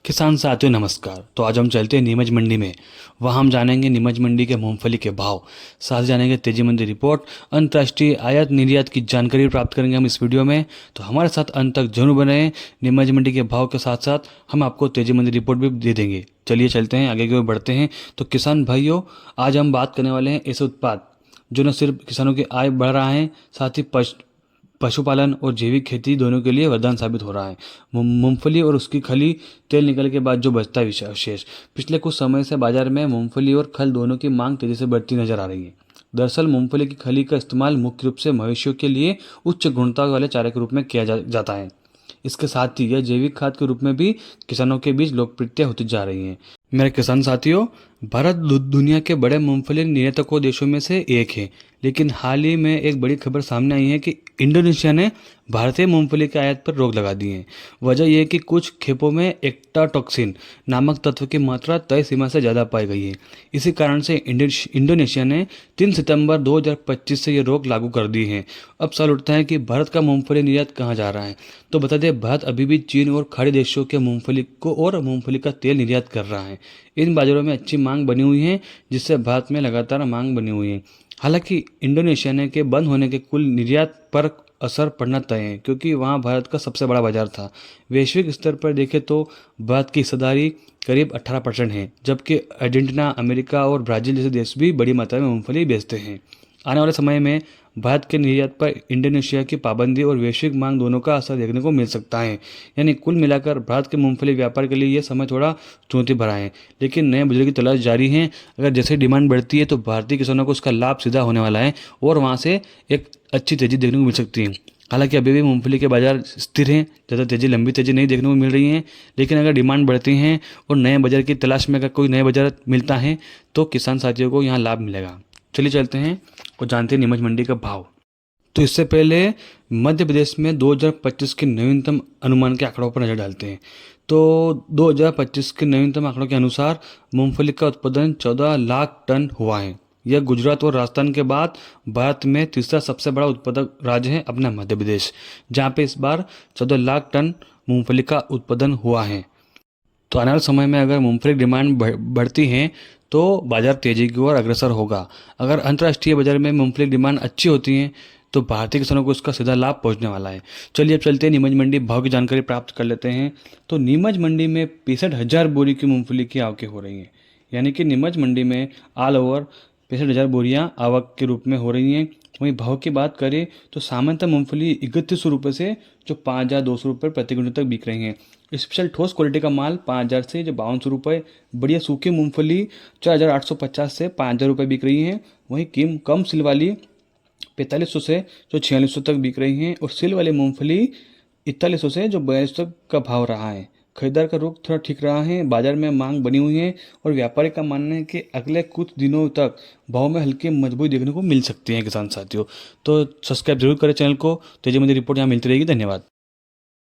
किसान साथियों नमस्कार। तो आज हम चलते हैं नीमच मंडी में। वहाँ हम जानेंगे नीमच मंडी के मूंगफली के भाव, साथ ही जानेंगे तेजी मंडी रिपोर्ट, अंतर्राष्ट्रीय आयात निर्यात की जानकारी प्राप्त करेंगे हम इस वीडियो में। तो हमारे साथ अंत तक जरूर बने रहें। नीमच मंडी के भाव के साथ साथ हम आपको तेजी मंडी रिपोर्ट भी दे देंगे। चलिए चलते हैं, आगे की ओर बढ़ते हैं। तो किसान भाइयों, आज हम बात करने वाले हैं ऐसे उत्पाद जो न सिर्फ किसानों की आय बढ़ रहा है, साथ ही पशुपालन और जैविक खेती दोनों के लिए वरदान साबित हो रहा है। मूंगफली और उसकी खली, तेल निकलने के बाद जो बचता है अवशेष, पिछले कुछ समय से बाजार में मूंगफली और खल दोनों की मांग तेजी से बढ़ती नजर आ रही है। दरअसल मूंगफली की खली का इस्तेमाल मुख्य रूप से मवेशियों के लिए उच्च गुणवत्ता वाले चारे के रूप में किया जाता है। इसके साथ ही यह जैविक खाद के रूप में भी किसानों के बीच लोकप्रियता होती जा रही है। मेरे किसान साथियों, भारत दुनिया के बड़े मूंगफली निर्यातकों देशों में से एक है, लेकिन हाल ही में एक बड़ी खबर सामने आई है कि इंडोनेशिया ने भारतीय मूंगफली के आयात पर रोक लगा दी है। वजह यह है कि कुछ खेपों में एक्टाटॉक्सिन नामक तत्व की मात्रा तय सीमा से ज़्यादा पाई गई है। इसी कारण से इंडोनेशिया ने 3 सितंबर 2025 से ये रोक लागू कर दी है। अब सवाल उठता है कि भारत का मूंगफली निर्यात कहाँ जा रहा है। तो बता दें, भारत अभी भी चीन और खाड़ी देशों के मूंगफली को और मूंगफली का तेल निर्यात कर रहा है। इन बाजारों में अच्छी मांग बनी हुई है, जिससे भारत में लगातार मांग बनी हुई है। हालांकि इंडोनेशिया ने के बंद होने के कुल निर्यात पर असर पड़ना तय है, क्योंकि वहां भारत का सबसे बड़ा बाजार था। वैश्विक स्तर पर देखें तो भारत की हिस्सेदारी करीब 18% है, जबकि अर्जेंटीना, अमेरिका और ब्राज़ील जैसे देश भी बड़ी मात्रा में मूंगफली बेचते हैं। आने वाले समय में भारत के निर्यात पर इंडोनेशिया की पाबंदी और वैश्विक मांग दोनों का असर देखने को मिल सकता है। यानी कुल मिलाकर भारत के मूंगफली व्यापार के लिए यह समय थोड़ा चुनौती भरा है, लेकिन नए बाजार की तलाश जारी है। अगर जैसे डिमांड बढ़ती है तो भारतीय किसानों को उसका लाभ सीधा होने वाला है और वहाँ से एक अच्छी तेजी देखने को मिल सकती है। हालांकि अभी भी मूंगफली के बाजार स्थिर हैं, ज़्यादा तेजी, लंबी तेजी नहीं देखने को मिल रही है। लेकिन अगर डिमांड बढ़ती है और नए बाजार की तलाश में अगर कोई नया बाजार मिलता है तो किसान साथियों को यहाँ लाभ मिलेगा। चलिए चलते हैं और जानते हैं नीमच मंडी का भाव। तो इससे पहले मध्य प्रदेश में 2025 के नवीनतम अनुमान के आंकड़ों पर नजर डालते हैं। तो 2025 के नवीनतम आंकड़ों के अनुसार मूंगफली का उत्पादन 14 लाख टन हुआ है। यह गुजरात और राजस्थान के बाद भारत में तीसरा सबसे बड़ा उत्पादक राज्य है अपना मध्य प्रदेश, जहाँ पे इस बार 14 लाख टन मूंगफली का उत्पादन हुआ है। तो आने वाले समय में अगर मूंगफली की डिमांड बढ़ती है तो बाजार तेजी की ओर अग्रसर होगा। अगर अंतर्राष्ट्रीय बाजार में मूंगफली की डिमांड अच्छी होती है तो भारतीय किसानों को इसका सीधा लाभ पहुंचने वाला है। चलिए अब चलते हैं नीमच मंडी भाव की जानकारी प्राप्त कर लेते हैं। तो नीमच मंडी में 65,000 बोरी की मूंगफली की आवकें हो रही हैं। यानी कि नीमच मंडी में ऑल ओवर 65,000 बोरियाँ आवक के रूप में हो रही हैं। वहीं भाव की बात करें तो सामान्यतः मूंगफली 3100 रुपये से जो 5,200 रुपये प्रति क्विंटल तक बिक रही हैं। स्पेशल ठोस क्वालिटी का माल 5,000 से जो 5,200 रुपये, बढ़िया सूखी मूंगफली 4,850 से 5,000 रुपये बिक रही हैं। वहीं कम सिल वाली 4500 से जो 4600 तक बिक रही हैं और सिल वाली मूंगफली 4100 से जो 4200 तक का भाव रहा है। खरीदार का रुख थोड़ा ठीक रहा है, बाजार में मांग बनी हुई है और व्यापारी का मानना है कि अगले कुछ दिनों तक भाव में हल्की मजबूती देखने को मिल सकती है। किसान साथियों, तो सब्सक्राइब जरूर करें चैनल को। तेजी मंडी रिपोर्ट यहाँ मिलती रहेगी। धन्यवाद।